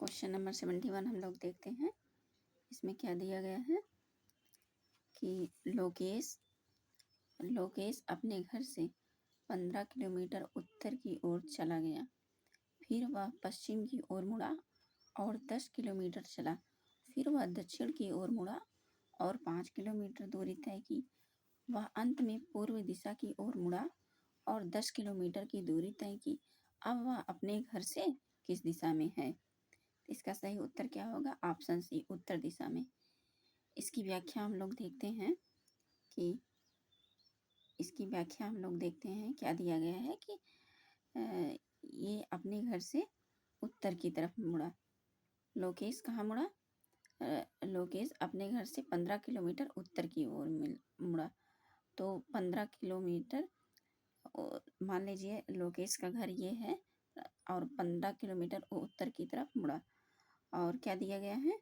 Question number 71 हम लोग देखते हैं। इसमें क्या दिया गया है कि लोकेश अपने घर से 15 किलोमीटर उत्तर की ओर चला गया। फिर वह पश्चिम की ओर मुड़ा और 10 किलोमीटर चला। फिर वह दक्षिण की ओर मुड़ा और 5 किलोमीटर दूरी तय की। वह अंत में पूर्व दिशा की ओर मुड़ा और 10 किलोमीटर की दूरी तय की। अब वह अपने घर से किस दिशा में है? इसका सही उत्तर क्या होगा? ऑप्शन सी, उत्तर दिशा में। इसकी व्याख्या हम लोग देखते हैं क्या दिया गया है कि ये अपने घर से उत्तर की तरफ मुड़ा। लोकेश कहाँ मुड़ा? लोकेश अपने घर से 15 किलोमीटर उत्तर की ओर मुड़ा। तो 15 किलोमीटर, मान लीजिए लोकेश का घर ये है और 15 किलोमीटर उत्तर की तरफ मुड़ा। और क्या दिया गया है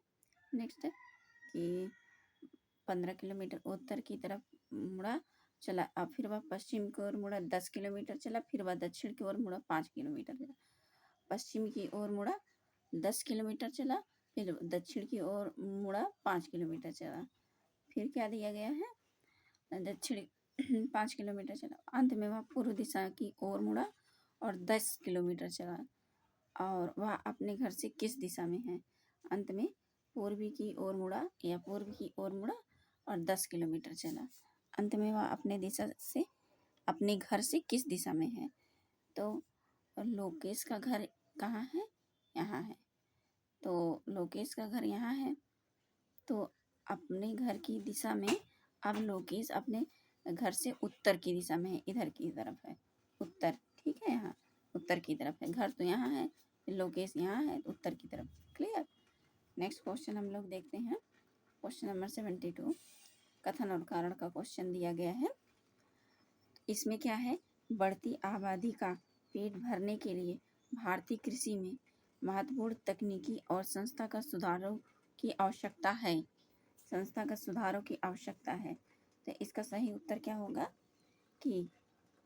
नेक्स्ट कि 15 किलोमीटर उत्तर की तरफ मुड़ा चला। अब फिर वह पश्चिम की ओर मुड़ा, 10 किलोमीटर चला। फिर वह दक्षिण की ओर मुड़ा, 5 किलोमीटर चला। पश्चिम की ओर मुड़ा, 10 किलोमीटर चला। फिर दक्षिण की ओर मुड़ा, 5 किलोमीटर चला। फिर क्या दिया गया है? दक्षिण 5 किलोमीटर चला। अंत में वह पूर्व दिशा की ओर मुड़ा और 10 किलोमीटर चला। और वह अपने घर से किस दिशा में है? अंत में पूर्वी की ओर मुड़ा या पूर्व की ओर मुड़ा और 10 किलोमीटर चला। अंत में वह अपने घर से किस दिशा में है? तो लोकेश का घर कहाँ है? यहाँ है। तो लोकेश का घर यहाँ है। तो अपने घर की दिशा में अब लोकेश अपने घर से उत्तर की दिशा में है, इधर की तरफ है, उत्तर। ठीक है, यहाँ उत्तर की तरफ है। घर तो यहाँ है, लोकेश यहाँ है, उत्तर की तरफ। क्लियर? नेक्स्ट क्वेश्चन हम लोग देखते हैं। क्वेश्चन नंबर 72 कथन और कारण का क्वेश्चन दिया गया है। इसमें क्या है? बढ़ती आबादी का पेट भरने के लिए भारतीय कृषि में महत्वपूर्ण तकनीकी और संस्थागत सुधारों की आवश्यकता है। तो इसका सही उत्तर क्या होगा कि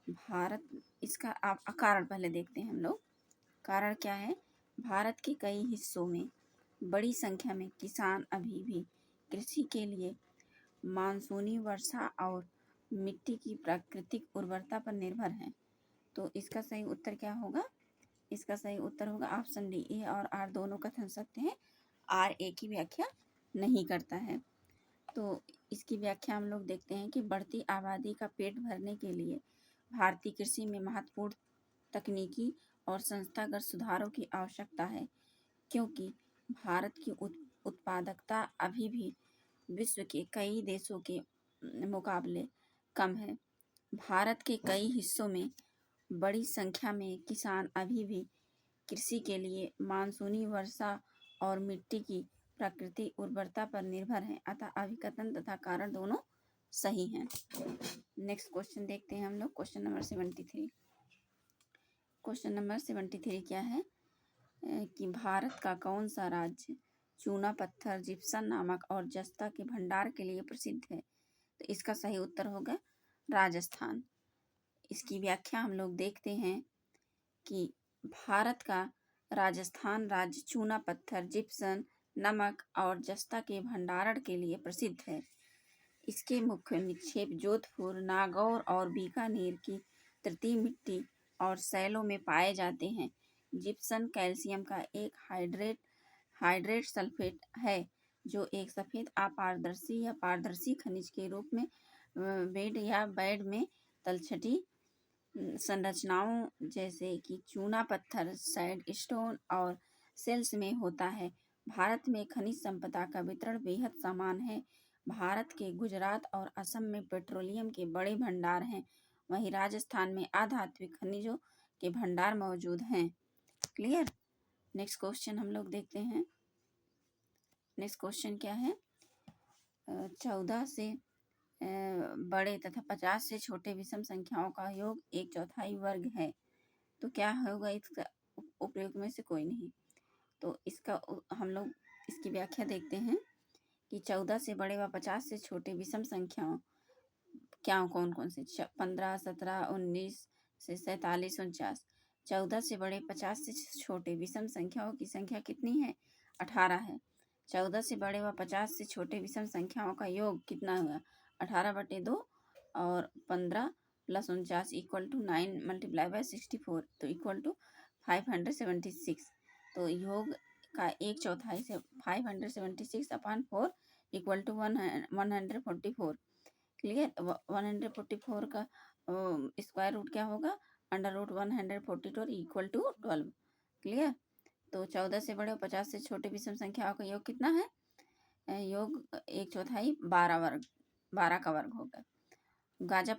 भारत, इसका कारण पहले देखते हैं हम लोग। कारण क्या है? भारत के कई हिस्सों में बड़ी संख्या में किसान अभी भी कृषि के लिए मानसूनी वर्षा और मिट्टी की प्राकृतिक उर्वरता पर निर्भर हैं। तो इसका सही उत्तर क्या होगा? इसका सही उत्तर होगा ऑप्शन डी। ए और आर दोनों कथन सत्य हैं। आर ए की व्याख्या नहीं करता है। तो इसकी व्याख्या हम लोग देखते हैं कि बढ़ती आबादी का पेट भरने के लिए भारतीय कृषि में महत्वपूर्ण तकनीकी और संस्थागत सुधारों की आवश्यकता है, क्योंकि भारत की उत्पादकता अभी भी विश्व के कई देशों के मुकाबले कम है। भारत के कई हिस्सों में बड़ी संख्या में किसान अभी भी कृषि के लिए मानसूनी वर्षा और मिट्टी की प्राकृतिक उर्वरता पर निर्भर हैं। अतः अभिकथन तथा कारण दोनों सही हैं। नेक्स्ट क्वेश्चन देखते हैं हम लोग। Question number 73। क्वेश्चन नंबर 73 क्या है कि भारत का कौन सा राज्य चूना पत्थर, जिप्सम, नमक और जस्ता के भंडार के लिए प्रसिद्ध है? तो इसका सही उत्तर होगा राजस्थान। इसकी व्याख्या हम लोग देखते हैं कि भारत का राजस्थान राज्य चूना पत्थर, जिप्सम, नमक और जस्ता के भंडारण के लिए प्रसिद्ध है। इसके मुख्य निक्षेप जोधपुर, नागौर और बीकानेर की तृतीय मिट्टी और शैलों में पाए जाते हैं। जिप्सम कैल्शियम का एक हाइड्रेट सल्फेट है, जो एक सफेद अपारदर्शी या पारदर्शी खनिज के रूप में बेड में तलछटी संरचनाओं जैसे कि चूना पत्थर, सैंडस्टोन और सेल्स में होता है। भारत में खनिज संपदा का वितरण बेहद समान है। भारत के गुजरात और असम में पेट्रोलियम के बड़े भंडार हैं, वहीं राजस्थान में अधात्विक खनिजों के भंडार मौजूद हैं। क्लियर? नेक्स्ट क्वेश्चन हम लोग देखते हैं। नेक्स्ट क्वेश्चन क्या है? 14 से बड़े तथा 50 से छोटे विषम संख्याओं का योग 1/4 वर्ग है। तो क्या होगा? इसका उपयोग में से कोई नहीं। तो इसका हम लोग इसकी व्याख्या देखते हैं कि 14 से बड़े व 50 से छोटे विषम संख्याओं क्या कौन कौन से? 15, 17, 19 से 47, 49। 14 से बड़े 50 से छोटे विषम संख्याओं की संख्या कितनी है? 18 है। 14 से बड़े व 50 से छोटे विषम संख्याओं का योग कितना हुआ? 18/2 और 15 + 49 = 9 × 64 तो इक्वल टू 576। तो योग का 1/4 से 576/4 = 144। क्लियर? 144 का स्क्वायर रूट क्या होगा? √142 = 12। क्लियर? तो 14 से बड़े और 50 से छोटे विषम संख्याओं का योग कितना है? योग 1/4 12 का वर्ग होगा। गाजा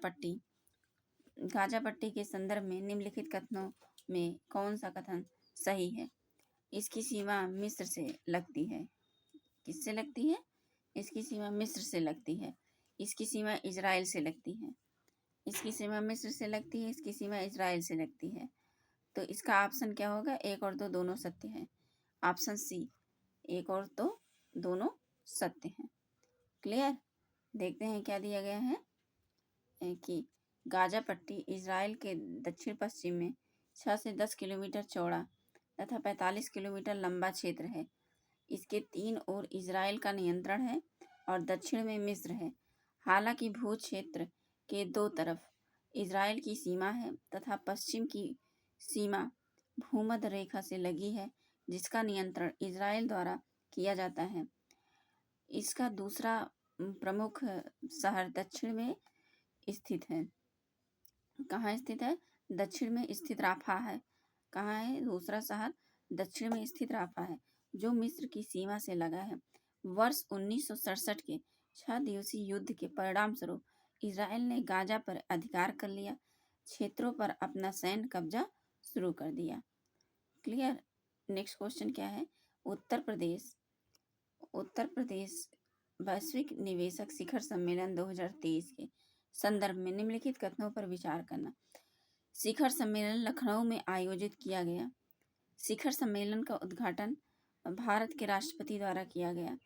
पट्टी के संदर्भ में निम्नलिखित कथनों में कौन सा कथन सही है? इसकी सीमा मिस्र से लगती है। किससे लगती है? इसकी सीमा मिस्र से लगती है। इसकी सीमा इजराइल से लगती है। इसकी सीमा मिस्र से लगती है, इसकी सीमा इजराइल से लगती है। तो इसका ऑप्शन क्या होगा? 1 और 2 दोनों सत्य है। ऑप्शन सी, 1 और 2 दोनों सत्य हैं। क्लियर? देखते हैं क्या दिया गया है कि गाजा पट्टी इजराइल के दक्षिण पश्चिम में 6 से 10 किलोमीटर चौड़ा तथा 45 किलोमीटर लंबा क्षेत्र है। इसके 3 ओर इजराइल का नियंत्रण है और दक्षिण में मिस्र है। हालांकि भू क्षेत्र के 2 तरफ इजराइल की सीमा है तथा पश्चिम की सीमा भूमध्य रेखा से लगी है, जिसका नियंत्रण इजराइल द्वारा किया जाता है। इसका दूसरा प्रमुख शहर दक्षिण में स्थित है। कहाँ स्थित है? दक्षिण में स्थित राफा है। कहाँ है दूसरा शहर? दक्षिण में स्थित राफा है, जो मिस्र की सीमा से लगा है। वर्ष 1967 के 6 दिवसीय युद्ध के परिणाम स्वरूप इजराइल ने गाजा पर अधिकार कर लिया, क्षेत्रों पर अपना सैन्य कब्जा शुरू कर दिया। क्लियर? नेक्स्ट क्वेश्चन क्या है? उत्तर प्रदेश वैश्विक निवेशक शिखर सम्मेलन 2023 के संदर्भ में निम्नलिखित कथनों पर विचार करना। शिखर सम्मेलन लखनऊ में आयोजित किया गया। शिखर सम्मेलन का उद्घाटन भारत के राष्ट्रपति द्वारा किया गया।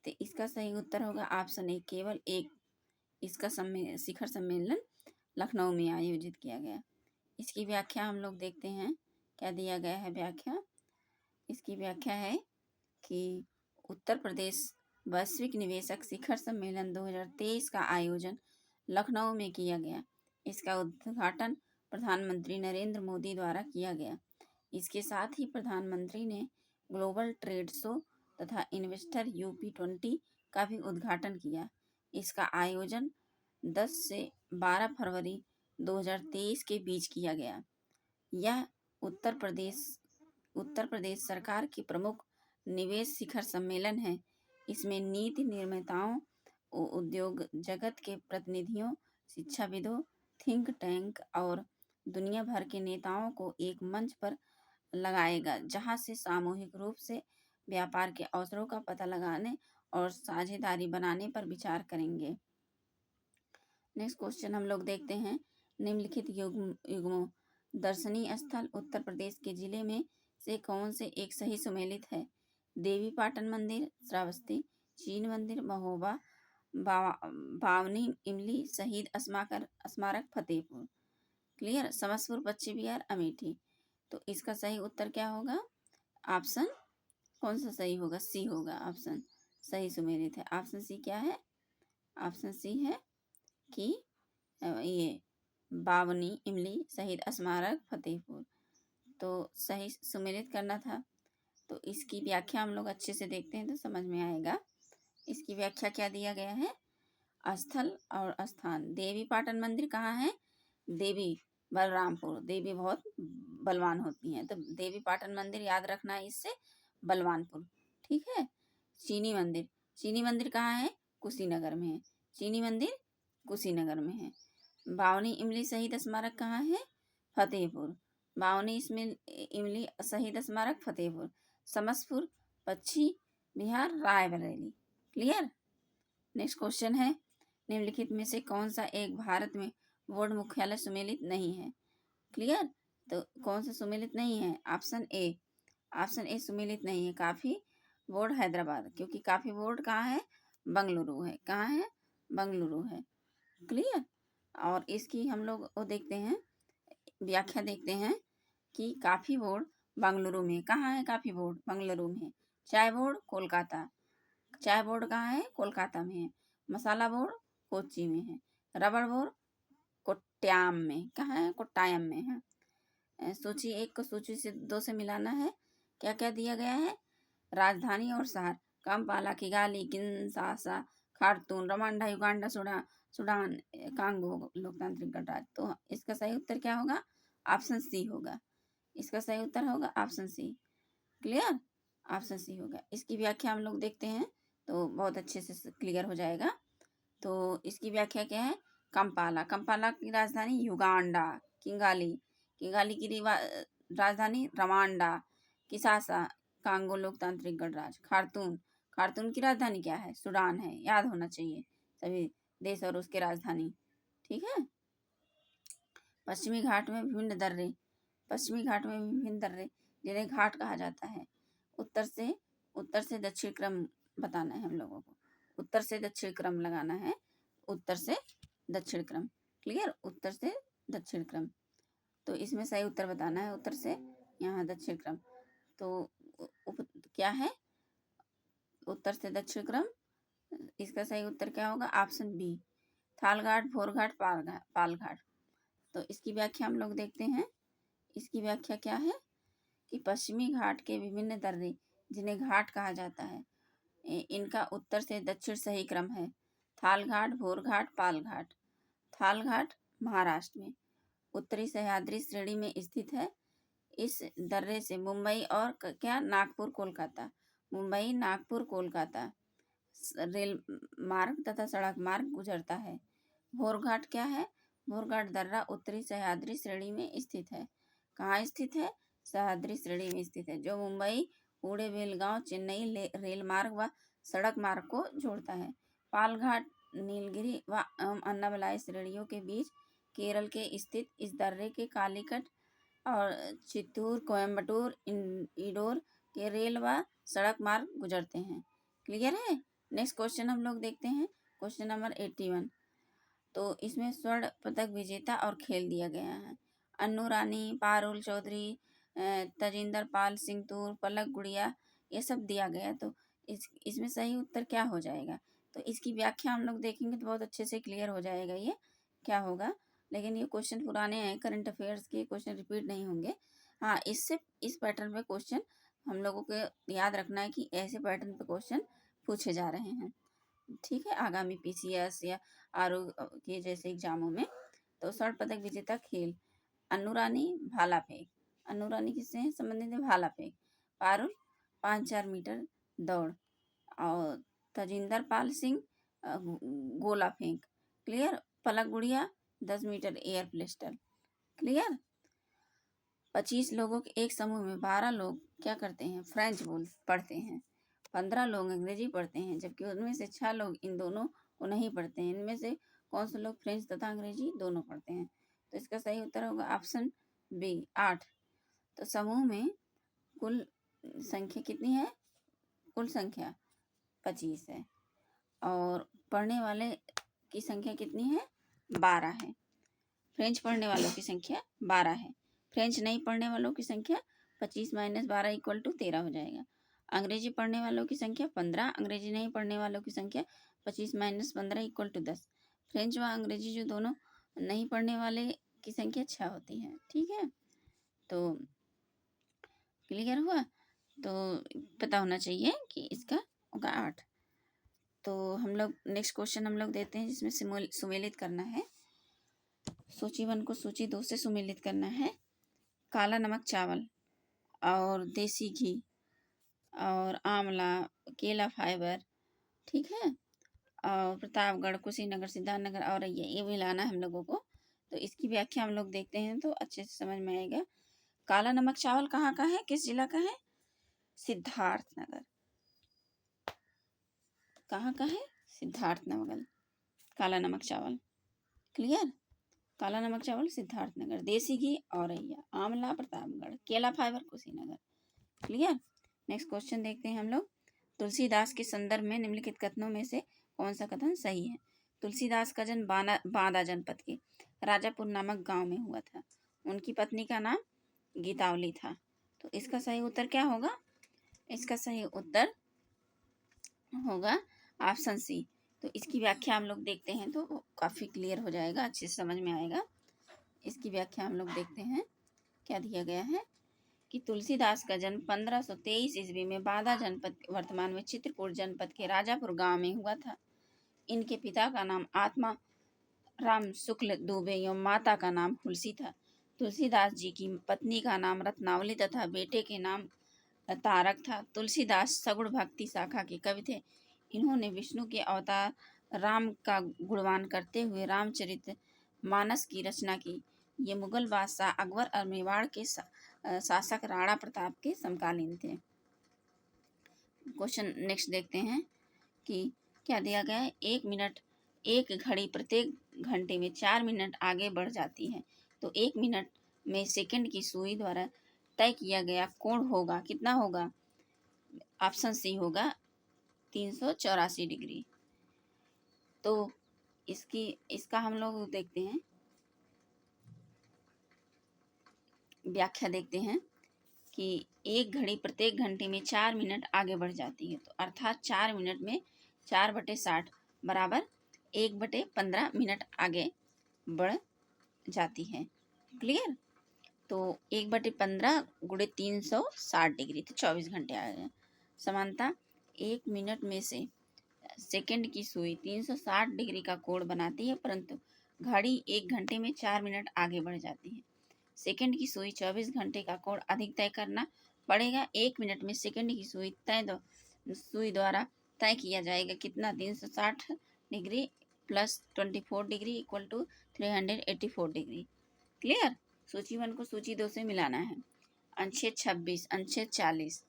तो इसका सही उत्तर होगा ऑप्शन ए, केवल एक। इसका शिखर सम्मेलन लखनऊ में आयोजित किया गया। इसकी व्याख्या हम लोग देखते हैं, क्या दिया गया है व्याख्या। इसकी व्याख्या है कि उत्तर प्रदेश वैश्विक निवेशक शिखर सम्मेलन 2023 का आयोजन लखनऊ में किया गया। इसका उद्घाटन प्रधानमंत्री नरेंद्र मोदी द्वारा किया गया। इसके साथ ही प्रधानमंत्री ने ग्लोबल ट्रेड शो तथा इन्वेस्टर UP20 का भी उद्घाटन किया। इसका आयोजन 10 से 12 फरवरी 2023 के बीच किया गया। यह उत्तर प्रदेश सरकार की प्रमुख निवेश शिखर सम्मेलन है। इसमें नीति निर्माताओं, उद्योग जगत के प्रतिनिधियों, शिक्षाविदों, थिंक टैंक और दुनिया भर के नेताओं को एक मंच पर लगाएगा, जहां से सामूहिक रूप से व्यापार के अवसरों का पता लगाने और साझेदारी बनाने पर विचार करेंगे। नेक्स्ट क्वेश्चन हम लोग देखते हैं, निम्नलिखित युग्मों दर्शनीय स्थल उत्तर प्रदेश के जिले में से कौन से एक सही सुमेलित है? देवी पाटन मंदिर श्रावस्ती, चीन मंदिर महोबा, बावनी इमली शहीद स्मारक फतेहपुर। क्लियर? समस्तपुर पश्चिम बिहार अमेठी। तो इसका सही उत्तर क्या होगा? ऑप्शन कौन सा सही होगा? सी होगा ऑप्शन सही सुमेलित है। ऑप्शन सी क्या है? ऑप्शन सी है कि ये बावनी इमली शहीद स्मारक फतेहपुर। तो सही सुमेलित करना था। तो इसकी व्याख्या हम लोग अच्छे से देखते हैं तो समझ में आएगा। इसकी व्याख्या क्या दिया गया है? स्थल और स्थान। देवी पाटन मंदिर कहाँ है? देवी बलरामपुर। देवी बहुत बलवान होती हैं, तो देवी पाटन मंदिर याद रखना है इससे, बलवानपुर। ठीक है। चीनी मंदिर कहाँ है? कुशीनगर में है। चीनी मंदिर कुशीनगर में है। बावनी इमली शहीद स्मारक कहाँ है? फतेहपुर। बावनी इसमें इमली शहीद स्मारक फतेहपुर। समस्तपुर पश्चिम Bihar Raebareli. Clear? Next question है, निम्नलिखित में से कौन सा एक भारत में बोर्ड मुख्यालय सुमेलित नहीं है? क्लियर? तो कौन सा सुमेलित नहीं है? ऑप्शन ए सुमेलित नहीं है। काफी बोर्ड हैदराबाद, क्योंकि काफी बोर्ड कहाँ है? बंगलुरु है। कहाँ है? बंगलुरु है। क्लियर? और इसकी हम लोग वो देखते हैं, व्याख्या देखते हैं कि कॉफी बोर्ड बंगलुरु में। कहाँ है कॉफी बोर्ड? बंगलुरु में है। चाय बोर्ड कोलकाता, चाय बोर्ड कहाँ है? कोलकाता में है। मसाला बोर्ड कोच्चि में है। रबड़ बोर्ड कोट्टायम में। कहाँ है? कोट्टायम में है। सूची 1 को सूची से 2 से मिलाना है। क्या क्या दिया गया है? राजधानी और शहर Kampala, Kigali, Kinshasa, Khartoum, Rwanda, Uganda, Sudan, Congo लोकतांत्रिक गणराज्य। तो इसका सही उत्तर क्या होगा? ऑप्शन सी होगा। इसका सही उत्तर होगा option C. Clear? Option C होगा। इसकी व्याख्या हम लोग देखते हैं तो बहुत अच्छे से क्लियर हो जाएगा। तो इसकी व्याख्या क्या है? काम्पाला, काम्पाला की राजधानी युगांडा। किगाली, किगाली की राजधानी रवांडा। किसासा, कांगो लोकतांत्रिक गणराज्य। खार्तूम, खार्तूम की राजधानी क्या है? सूडान है। याद होना चाहिए सभी देश और उसके राजधानी। ठीक है। पश्चिमी घाट में विभिन्न दर्रे, पश्चिमी घाट में विभिन्न दर्रे जिन्हें घाट कहा जाता है। उत्तर से दक्षिण क्रम बताना है हम लोगों को। उत्तर से दक्षिण क्रम लगाना है। उत्तर से दक्षिण क्रम। क्लियर? उत्तर से दक्षिण क्रम। तो इसमें सही उत्तर बताना है। उत्तर से यहाँ दक्षिण क्रम। तो क्या है? उत्तर से दक्षिण क्रम। इसका सही उत्तर क्या होगा? Option B, Thalghat, Bhorghat, Palghat. तो इसकी व्याख्या हम लोग देखते हैं। इसकी व्याख्या क्या है कि पश्चिमी घाट के विभिन्न दर्रे जिन्हें घाट कहा जाता है, इनका उत्तर से दक्षिण सही क्रम है। थालघाट, भोरघाट, पालघाट। थालघाट महाराष्ट्र में उत्तरी सह्याद्री श्रेणी में स्थित है। इस दर्रे से मुंबई और क्या नागपुर कोलकाता, मुंबई नागपुर कोलकाता रेल मार्ग तथा सड़क मार्ग गुजरता है। भोरघाट क्या है? भोरघाट दर्रा उत्तरी सह्याद्री श्रेणी में स्थित है। कहाँ स्थित है? सह्याद्री श्रेणी में स्थित है, जो मुंबई, पुणे, बेलगांव, चेन्नई रेल मार्ग व सड़क मार्ग को जोड़ता है। पालघाट नीलगिरी व अन्नामलाई श्रेणियों के बीच केरल के स्थित इस दर्रे के कालीकट और चित्तूर, कोयम्बटूर, इंडोर के रेल व सड़क मार्ग गुजरते हैं। क्लियर है? नेक्स्ट क्वेश्चन हम लोग देखते हैं। Question number 81। तो इसमें स्वर्ण पदक विजेता और खेल दिया गया है। अन्नू रानी, पारुल चौधरी, तजिंदर पाल सिंह तूर, पलक गुड़िया, ये सब दिया गया। तो इसमें सही उत्तर क्या हो जाएगा? तो इसकी व्याख्या हम लोग देखेंगे तो बहुत अच्छे से क्लियर हो जाएगा ये क्या होगा। लेकिन ये क्वेश्चन पुराने हैं, करंट अफेयर्स के क्वेश्चन रिपीट नहीं होंगे। हाँ, इस पैटर्न पे क्वेश्चन हम लोगों को याद रखना है कि ऐसे पैटर्न पे क्वेश्चन पूछे जा रहे हैं। ठीक है, आगामी PCS या आरओ के जैसे एग्जामों में। तो स्वर्ण पदक विजेता खेल अन्नू रानी भाला फेंक। अन्नू रानी किससे संबंधित है? भाला फेंक। पारुल 5-4 मीटर दौड़ और तजिंदर पाल सिंह गोला फेंक। क्लियर? पलक गुड़िया 10 मीटर एयर पिस्टल। क्लियर? 25 लोगों के एक समूह में 12 लोग क्या करते हैं? फ्रेंच पढ़ते हैं। 15 लोग अंग्रेजी पढ़ते हैं, जबकि उनमें से 6 लोग इन दोनों को नहीं पढ़ते हैं। इनमें से कौन से लोग फ्रेंच तथा अंग्रेजी दोनों पढ़ते हैं? तो इसका सही उत्तर होगा ऑप्शन बी, 8। तो समूह में कुल संख्या कितनी है? कुल संख्या 25 है और पढ़ने वाले की संख्या कितनी है? 12 है। फ्रेंच पढ़ने वालों की संख्या 12 है। फ्रेंच नहीं पढ़ने वालों की संख्या 25 - 12 = 13 हो जाएगा। अंग्रेजी पढ़ने वालों की संख्या 15, अंग्रेजी नहीं पढ़ने वालों की संख्या 25 - 15 = 10। फ्रेंच व अंग्रेजी जो दोनों नहीं पढ़ने वाले की संख्या 6 होती है। ठीक है, तो क्लियर हुआ? तो पता होना चाहिए कि इसका होगा 8। तो हम लोग नेक्स्ट क्वेश्चन हम लोग देते हैं, जिसमें सुमेलित करना है। सूची 1 को सूची 2 से सुमेलित करना है। काला नमक चावल और देसी घी और आंवला, केला फाइबर, ठीक है, और प्रतापगढ़, कुशीनगर, सिद्धार्थनगर और ये भी लाना है हम लोगों को। तो इसकी व्याख्या हम लोग देखते हैं तो अच्छे से समझ में आएगा। काला नमक चावल कहाँ का है? किस जिला का है? सिद्धार्थनगर। कहाँ का है? सिद्धार्थनगर। काला नमक चावल। क्लियर? काला नमक चावल सिद्धार्थनगर। देसी घी औरैया, आंवला प्रतापगढ़, केला fibre Kushinagar. Clear? Next question देखते हैं हम लोग। तुलसीदास के संदर्भ में निम्नलिखित कथनों में से कौन सा कथन सही है? तुलसीदास का जन्म बांदा जनपद के राजापुर नामक गांव में हुआ था। उनकी पत्नी का नाम गीतावली था। तो इसका सही उत्तर क्या होगा? इसका सही उत्तर होगा ऑप्शन सी। तो इसकी व्याख्या हम लोग देखते हैं तो काफ़ी क्लियर हो जाएगा, अच्छे से समझ में आएगा। इसकी व्याख्या हम लोग देखते हैं क्या दिया गया है कि तुलसीदास का जन्म 1523 ईस्वी में बांदा जनपद, वर्तमान में चित्रकूट जनपद के राजापुर गांव में हुआ था। इनके पिता का नाम आत्मा राम शुक्ल दुबे एवं माता का नाम तुलसी था। तुलसीदास जी की पत्नी का नाम रत्नावली तथा बेटे के नाम तारक था। तुलसीदास सगुण भक्ति शाखा के कवि थे। इन्होंने विष्णु के अवतार राम का गुणगान करते हुए रामचरित मानस की रचना की। ये मुगल बादशाह अकबर और मेवाड़ के शासक राणा प्रताप के समकालीन थे। क्वेश्चन नेक्स्ट देखते हैं कि क्या दिया गया है। 1 मिनट, एक घड़ी प्रत्येक घंटे में 4 मिनट आगे बढ़ जाती है, तो 1 मिनट में सेकंड की सुई द्वारा तय किया गया कोण होगा, कितना होगा? ऑप्शन सी होगा 384 डिग्री। तो इसका हम लोग देखते हैं, व्याख्या देखते हैं कि एक घड़ी प्रत्येक घंटे में 4 मिनट आगे बढ़ जाती है, तो अर्थात 4 मिनट में 4/60 बराबर 1/15 मिनट आगे बढ़ जाती है। क्लियर? तो 1/15 गुणे 360 डिग्री, तो 24 घंटे आ गए। समानता 1 मिनट में से सेकंड की सुई 360 डिग्री का कोण बनाती है, परंतु घड़ी 1 घंटे में 4 मिनट आगे बढ़ जाती है। सेकंड की सुई 24 घंटे का कोण अधिक तय करना पड़ेगा। 1 मिनट में सेकंड की सुई द्वारा तय किया जाएगा कितना? 360 degree plus 24 degree equal to 384 degree. Clear? सूची 1 को सूची 2 से मिलाना है। अनुच्छेद 26, अनुच्छेद 40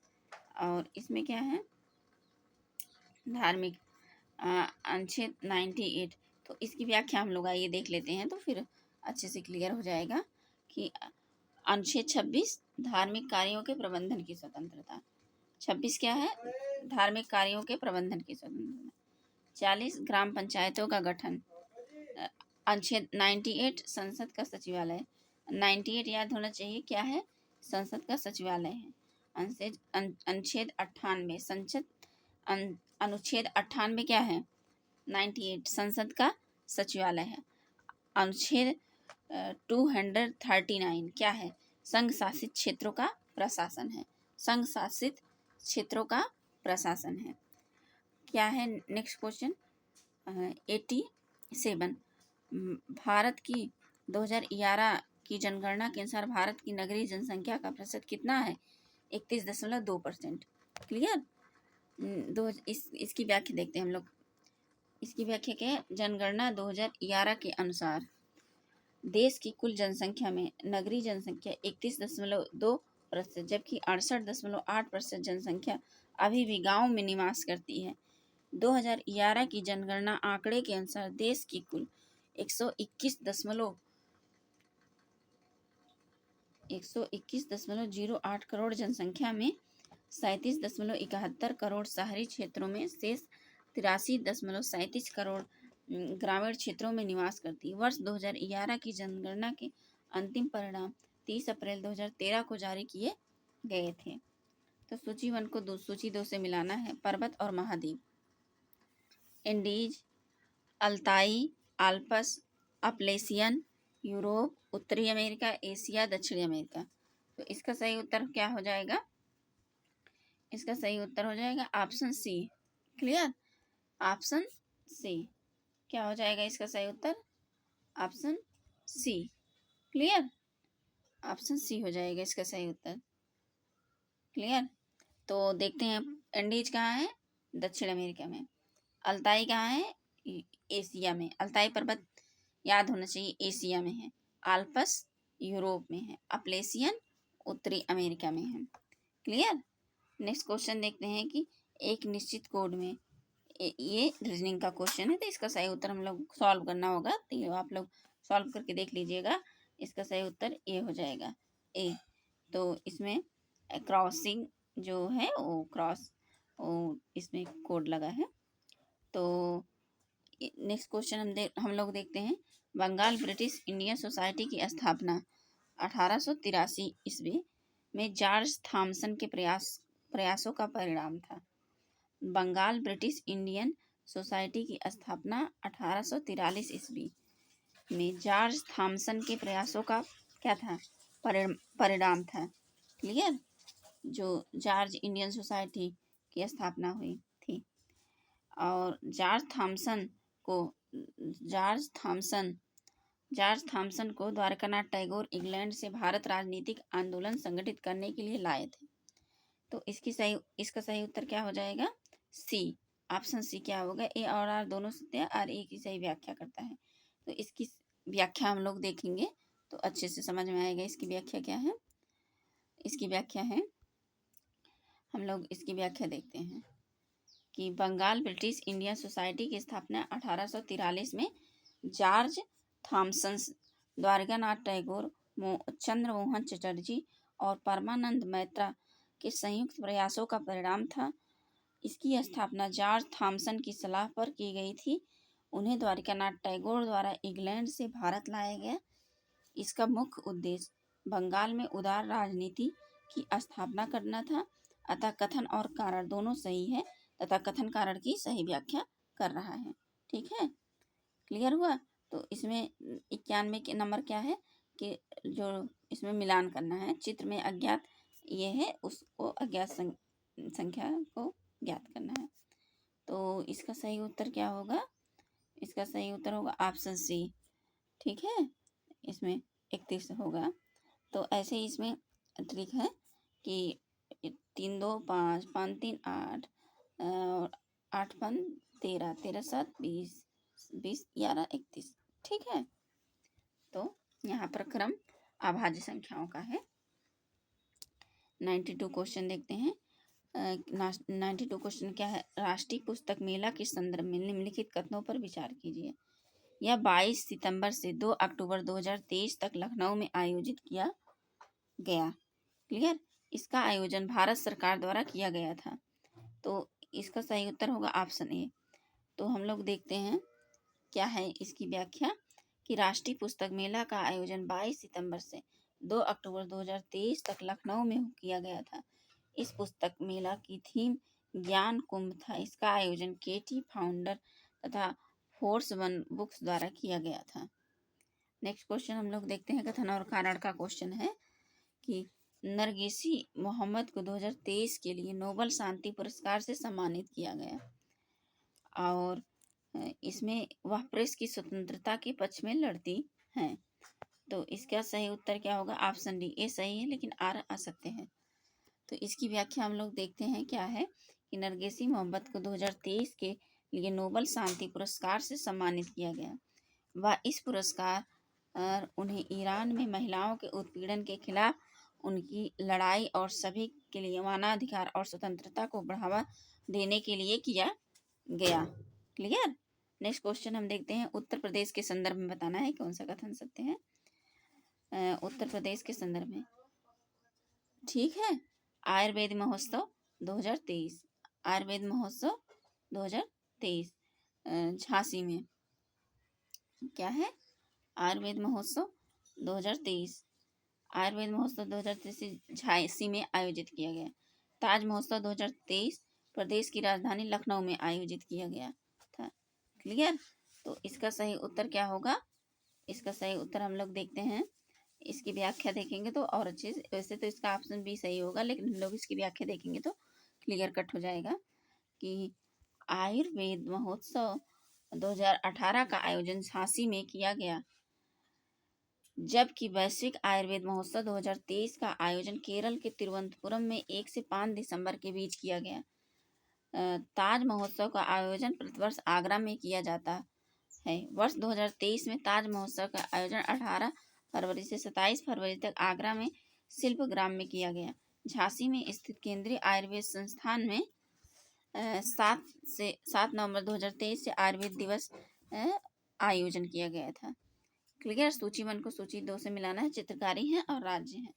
और इसमें क्या है? धार्मिक अनुच्छेद 98। तो इसकी व्याख्या हम लोग आइए देख लेते हैं, तो फिर अच्छे से क्लियर हो जाएगा कि अनुच्छेद 26 धार्मिक कार्यों के प्रबंधन की स्वतंत्रता। 26 क्या है? धार्मिक कार्यों के प्रबंधन की स्वतंत्रता। 40 ग्राम पंचायतों का गठन। अनुच्छेद 98 संसद का सचिवालय। 98 याद होना चाहिए, क्या है? संसद का सचिवालय है। अनुच्छेद 98 संसद अनुच्छेद 98 क्या है? 98 संसद का सचिवालय है। अनुच्छेद 239 क्या है? संघ शासित क्षेत्रों का प्रशासन है। संघ शासित क्षेत्रों का प्रशासन है। क्या है नेक्स्ट क्वेश्चन? 87 भारत की 2011 की जनगणना के अनुसार भारत की नगरीय जनसंख्या का प्रतिशत कितना है? 31.2%। क्लियर? इसकी व्याख्या देखते हैं हम लोग। इसकी व्याख्या क्या है? जनगणना 2011 के अनुसार देश की कुल जनसंख्या में नगरीय जनसंख्या 31.2%, जबकि 68.8% जनसंख्या अभी भी गांव में निवास करती है। 2011 की जनगणना आंकड़े के अनुसार देश की कुल 121.08 करोड़ जनसंख्या में 37.71 करोड़ शहरी क्षेत्रों में शेष 83.37 करोड़ ग्रामीण क्षेत्रों में निवास करती है। वर्ष 2011 की जनगणना के अंतिम परिणाम 30 अप्रैल 2013 को जारी किए गए थे। तो सूची 1 को सूची 2 से मिलाना है। पर्वत और महाद्वीप। Indies, Altai, Alps, Appalachian, Europe, उत्तरी अमेरिका, एशिया, दक्षिणी अमेरिका। तो इसका सही उत्तर क्या हो जाएगा? इसका सही उत्तर हो जाएगा option C. Clear? Option C क्या हो जाएगा इसका सही उत्तर? Option C. Clear? Option C हो जाएगा इसका सही उत्तर। क्लियर? तो देखते हैं इंडीज कहाँ है? दक्षिण अमेरिका में। अल्ताई कहाँ है? एशिया में। अल्ताई पर्वत याद होना चाहिए, एशिया में है। आल्प्स यूरोप में है। अपलेशियन उत्तरी अमेरिका में है। क्लियर? नेक्स्ट क्वेश्चन देखते हैं कि एक निश्चित कोड में, ये रीजनिंग का क्वेश्चन है, तो इसका सही उत्तर हम लोग सॉल्व करना होगा। तो आप लोग सॉल्व करके देख लीजिएगा। इसका सही उत्तर ए हो जाएगा, ए। तो इसमें क्रॉसिंग जो है वो क्रॉस इसमें कोड लगा है। तो नेक्स्ट क्वेश्चन हम लोग देखते हैं। बंगाल ब्रिटिश इंडियन सोसाइटी की स्थापना 1883 ईस्वी में जॉर्ज थॉमसन के प्रयासों का परिणाम था। बंगाल ब्रिटिश इंडियन सोसाइटी की स्थापना 1843 ईस्वी में जॉर्ज थॉमसन के प्रयासों का क्या था, परिणाम था। क्लियर? जो जॉर्ज इंडियन सोसाइटी की स्थापना हुई थी। और जॉर्ज थॉमसन को द्वारकानाथ टैगोर इंग्लैंड से भारत राजनीतिक आंदोलन संगठित करने के लिए लाए थे। तो इसका सही उत्तर क्या हो जाएगा? सी, ऑप्शन सी क्या होगा? ए और आर दोनों सत्य है और ए की सही व्याख्या करता है। तो इसकी व्याख्या हम लोग देखेंगे तो अच्छे से समझ में आएगा। इसकी व्याख्या क्या है? इसकी व्याख्या है, हम लोग इसकी व्याख्या देखते हैं कि बंगाल ब्रिटिश इंडियन सोसाइटी की स्थापना 1843 में जॉर्ज थॉमसन, द्वारकानाथ टैगोर, चंद्रमोहन चटर्जी और परमानंद मैत्रा के संयुक्त प्रयासों का परिणाम था। इसकी स्थापना जॉर्ज थॉमसन की सलाह पर की गई थी। उन्हें द्वारकानाथ टैगोर द्वारा इंग्लैंड से भारत लाया गया। इसका मुख्य उद्देश्य बंगाल में उदार राजनीति की स्थापना करना था। अतः कथन और कारण दोनों सही है तथा कथन कारण की सही व्याख्या कर रहा है। ठीक है, क्लियर हुआ? तो इसमें 91 के नंबर क्या है कि जो इसमें मिलान करना है, चित्र में अज्ञात ये है, उसको अज्ञात संख्या को ज्ञात करना है। तो इसका सही उत्तर क्या होगा? इसका सही उत्तर होगा ऑप्शन सी। ठीक है, इसमें 31 होगा। तो ऐसे ही इसमें ट्रिक है कि 3 2 5 5 3 8 और 8 5 13 13 7 20 20 11 31। ठीक है, तो यहाँ पर क्रम अभाज्य संख्याओं का है। 92 क्वेश्चन देखते हैं। 92 क्वेश्चन क्या है? राष्ट्रीय पुस्तक मेला के संदर्भ में निम्नलिखित कथनों पर विचार कीजिए। यह 22 सितंबर से 2 अक्टूबर 2023 तक लखनऊ में आयोजित किया गया। क्लियर? इसका आयोजन भारत सरकार द्वारा किया गया था। तो इसका सही उत्तर होगा ऑप्शन ए। तो हम लोग देखते हैं क्या है इसकी व्याख्या कि राष्ट्रीय पुस्तक मेला का आयोजन 22 सितंबर से 2 अक्टूबर 2023 तक लखनऊ में किया गया था। इस पुस्तक मेला की थीम ज्ञान कुंभ था। इसका आयोजन केटी फाउंडर तथा फोर्स वन बुक्स द्वारा किया गया था। नेक्स्ट क्वेश्चन हम लोग देखते हैं, कथन और कारण का क्वेश्चन है कि नरगिसी मोहम्मद को 2023 के लिए नोबेल शांति पुरस्कार से सम्मानित किया गया और इसमें वह प्रेस की स्वतंत्रता के पक्ष में लड़ती हैं। तो इसका सही उत्तर क्या होगा? Option D. ए सही है लेकिन आर असत्य है। तो इसकी व्याख्या हम लोग देखते हैं क्या है कि नरगिसी मोहम्मद को 2023 के लिए नोबेल शांति पुरस्कार से सम्मानित किया गया। वह इस पुरस्कार उन्हें ईरान में महिलाओं के उत्पीड़न के खिलाफ उनकी लड़ाई और सभी के लिए मानवाधिकार और स्वतंत्रता को बढ़ावा देने के लिए किया गया। क्लियर? नेक्स्ट क्वेश्चन हम देखते हैं, उत्तर प्रदेश के संदर्भ में बताना है कौन सा कथन सत्य है। उत्तर प्रदेश के संदर्भ में, ठीक है, आयुर्वेद महोत्सव 2023, आयुर्वेद महोत्सव 2023 झांसी में क्या है? आयुर्वेद महोत्सव 2023, आयुर्वेद महोत्सव 2023 झांसी में आयोजित किया गया। ताज महोत्सव 2023 प्रदेश की राजधानी लखनऊ में आयोजित किया गया था। क्लियर? तो इसका सही उत्तर क्या होगा? इसका सही उत्तर हम लोग देखते हैं, इसकी व्याख्या देखेंगे तो और अच्छे से, वैसे तो इसका ऑप्शन बी सही होगा लेकिन हम लोग इसकी व्याख्या देखेंगे तो क्लियर कट हो जाएगा कि आयुर्वेद महोत्सव 2018 का आयोजन झांसी में किया गया, जबकि वैश्विक आयुर्वेद महोत्सव 2023 का आयोजन केरल के तिरुवनंतपुरम में 1 से 5 दिसंबर के बीच किया गया। ताज महोत्सव का आयोजन प्रतिवर्ष आगरा में किया जाता है। वर्ष 2023 में ताज महोत्सव का आयोजन 18 फरवरी से 27 फरवरी तक आगरा में शिल्पग्राम में किया गया। झांसी में स्थित केंद्रीय आयुर्वेद संस्थान में 7 नवंबर 2023 से आयुर्वेद दिवस आयोजन किया गया था। क्लियर? सूची 1 को सूची 2 से मिलाना है। चित्रकारी है और राज्य है।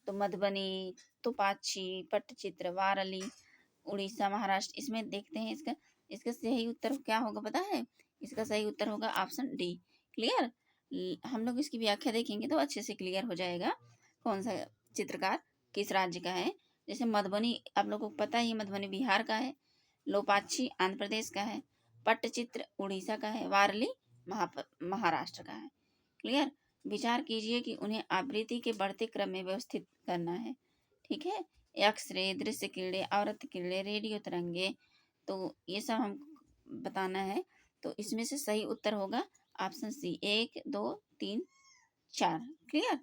तो मधुबनी, तोपाची, पट्टचित्र, वारली, उड़ीसा, महाराष्ट्र। इसमें देखते हैं इसका सही उत्तर क्या होगा पता है? इसका सही उत्तर होगा ऑप्शन डी। क्लियर? हम लोग इसकी व्याख्या देखेंगे तो अच्छे से क्लियर हो जाएगा कौन सा चित्रकार किस राज्य का है। जैसे मधुबनी आप लोगों को पता ही, मधुबनी बिहार का है। लोपाक्षी आंध्र प्रदेश का है। पट्टचित्र उड़ीसा का है। वारली महाराष्ट्र का है। क्लियर। विचार कीजिए कि उन्हें आवृत्ति के बढ़ते क्रम में व्यवस्थित करना है। ठीक है। एक्स-रे, दृश्य किरणें, आवृत्त किरणें, रेडियो तरंगे, तो ये सब हम बताना है। तो इसमें से सही उत्तर होगा ऑप्शन सी, 1 2 3 4। क्लियर।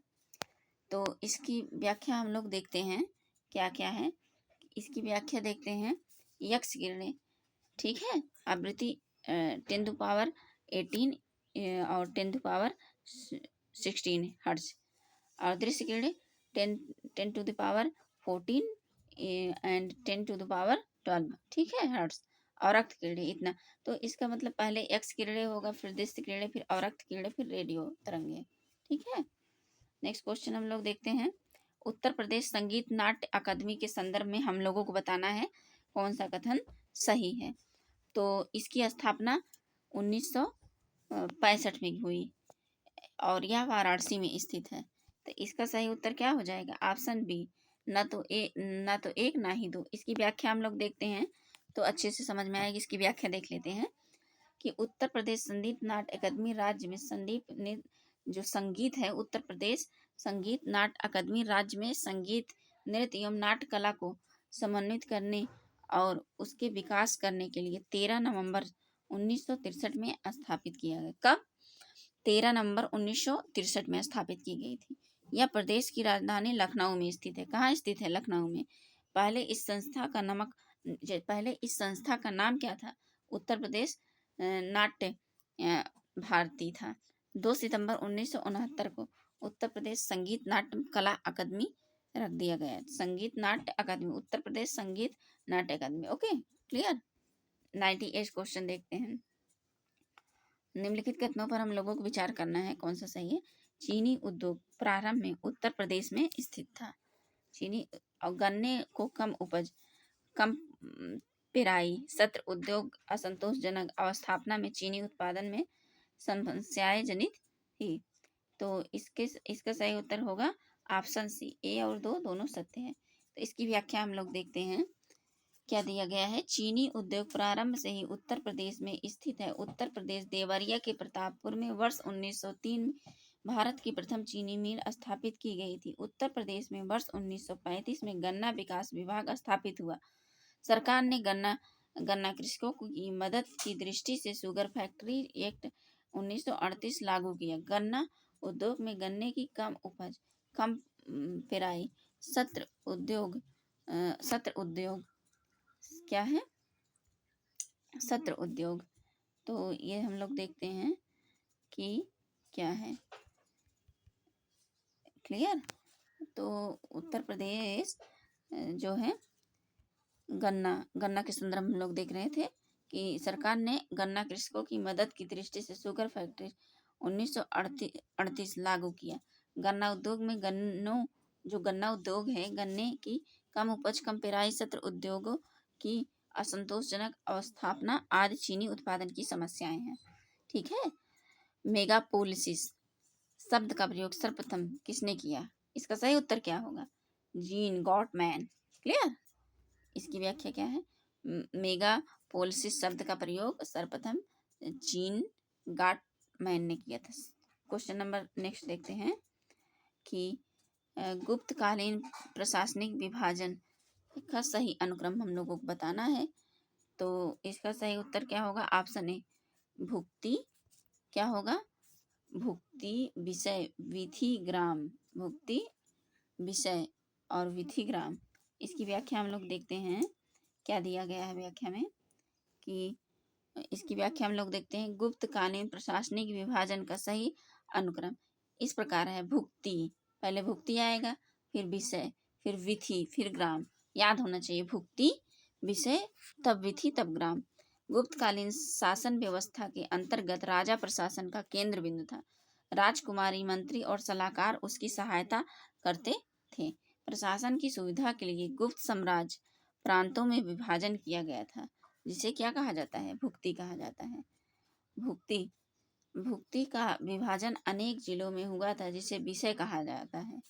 तो इसकी व्याख्या हम लोग देखते हैं क्या क्या है। इसकी व्याख्या देखते हैं। यक्स किरणें, ठीक है, आवृत्ति 10⁻18 और 10⁻16 हर्ट्ज। और दृश्य किरणें 10⁻14 एंड 10⁻12, ठीक है, हर्ट्ज। और रक्त किरणें इतना। तो इसका मतलब पहले एक्स किरणें होगा, फिर दृश्य किरणें, फिर अवरक्त किरणें, फिर रेडियो तरंगे। ठीक है। नेक्स्ट क्वेश्चन हम लोग देखते हैं। उत्तर प्रदेश संगीत नाट्य अकादमी के संदर्भ में हम लोगों को बताना है कौन सा कथन सही है। तो इसकी स्थापना 1965 में हुई और यह वाराणसी में स्थित है। तो इसका सही उत्तर क्या हो जाएगा? ऑप्शन बी, ना तो एक ना ही दो। इसकी व्याख्या हम लोग देखते हैं तो अच्छे से समझ में आएगी। इसकी व्याख्या देख लेते हैं कि उत्तर प्रदेश संगीत नाट्य अकादमी राज्य में संगीत ने जो संगीत है, उत्तर प्रदेश संगीत नाट्य अकादमी राज्य में संगीत, नृत्य एवं नाट्य कला को समन्वित करने और उसके विकास करने के लिए 13 नवंबर 1963 में स्थापित किया गया। कब? 13 नवंबर 1963 में स्थापित की गई थी। यह प्रदेश की राजधानी लखनऊ में स्थित है। कहाँ स्थित है? लखनऊ में। पहले इस संस्था का नाम क्या था? उत्तर प्रदेश नाट्य भारती था। 2 सितंबर 1969 को उत्तर प्रदेश संगीत नाट्य कला अकादमी रख दिया गया। संगीत नाट्य अकादमी, उत्तर प्रदेश संगीत नाट्य अकादमी। Okay, clear. 98 क्वेश्चन देखते हैं। निम्नलिखित कथनों पर हम लोगों को विचार करना है कौन सा सही है। चीनी उद्योग प्रारंभ में उत्तर प्रदेश में स्थित था। चीनी और गन्ने को कम उपज, कम पेराई, सत्र उद्योग असंतोषजनक अवस्थापना में चीनी उत्पादन में समस्याएं जनित थी। तो इसका सही उत्तर होगा ऑप्शन सी, ए और दो दोनों सत्य है। तो इसकी व्याख्या हम लोग देखते हैं क्या दिया गया है। चीनी उद्योग प्रारंभ से ही उत्तर प्रदेश में स्थित है। उत्तर प्रदेश देवरिया के प्रतापपुर में वर्ष 1903 में भारत की प्रथम चीनी मिल स्थापित की गई थी। उत्तर प्रदेश में वर्ष 1935 में गन्ना विकास विभाग स्थापित हुआ। सरकार ने गन्ना कृषकों की मदद की दृष्टि से शुगर फैक्ट्री एक्ट 1938 लागू किया। गन्ना उद्योग में गन्ने की कम उपज, कम पेराई, सत्र उद्योग क्या है? सत्र उद्योग। तो ये हम लोग देखते हैं कि क्या है। क्लियर। तो उत्तर प्रदेश जो है गन्ना के संदर्भ में हम लोग देख रहे थे कि सरकार ने गन्ना कृषकों की मदद की दृष्टि से शुगर फैक्ट्री 1938 लागू किया। गन्ना उद्योग में गन्ना उद्योग है, गन्ने की कम उपज, कम पेराई, सत्र उद्योगों की असंतोषजनक अवस्थापना आदि चीनी उत्पादन की समस्याएं हैं। ठीक है। मेगापोलिसिस शब्द का प्रयोग सर्वप्रथम किसने किया? इसका सही उत्तर क्या होगा? Gene Gottmann. क्लियर। इसकी व्याख्या क्या है? मेगापोलिसिस शब्द का प्रयोग सर्वप्रथम जीन गॉटमैन ने किया था। क्वेश्चन नंबर नेक्स्ट देखते हैं कि गुप्तकालीन प्रशासनिक विभाजन का सही अनुक्रम हम लोगों को बताना है। तो इसका सही उत्तर क्या होगा? ऑप्शन ए, भुक्ति क्या होगा? भुक्ति, विषय, विधि, ग्राम। भुक्ति, विषय और विधि, ग्राम। इसकी व्याख्या हम लोग देखते हैं क्या दिया गया है व्याख्या में कि इसकी व्याख्या हम लोग देखते हैं। गुप्तकालीन प्रशासनिक विभाजन का सही अनुक्रम इस प्रकार है। भुक्ति, पहले भुक्ति आएगा, फिर विषय, फिर विधि, फिर ग्राम। याद होना चाहिए, भुक्ति, विषय, तब विधि, तब ग्राम। गुप्तकालीन शासन व्यवस्था के अंतर्गत राजा प्रशासन का केंद्र बिंदु था। राजकुमारी, मंत्री और सलाहकार उसकी सहायता करते थे। प्रशासन की सुविधा के लिए गुप्त साम्राज्य प्रांतों में विभाजन किया गया था, जिसे क्या कहा जाता है? भुक्ति कहा जाता है। भुक्ति भुक्ति का विभाजन अनेक जिलों में हुआ था जिसे विषय कहा जाता है।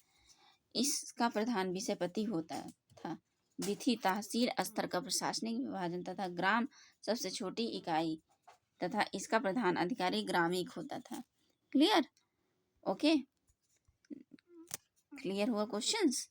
इसका प्रधान विषयपति होता था। विधि तहसील स्तर का प्रशासनिक विभाजन तथा ग्राम सबसे छोटी इकाई तथा इसका प्रधान अधिकारी ग्रामीण होता था। क्लियर? ओके, क्लियर हुआ क्वेश्चंस?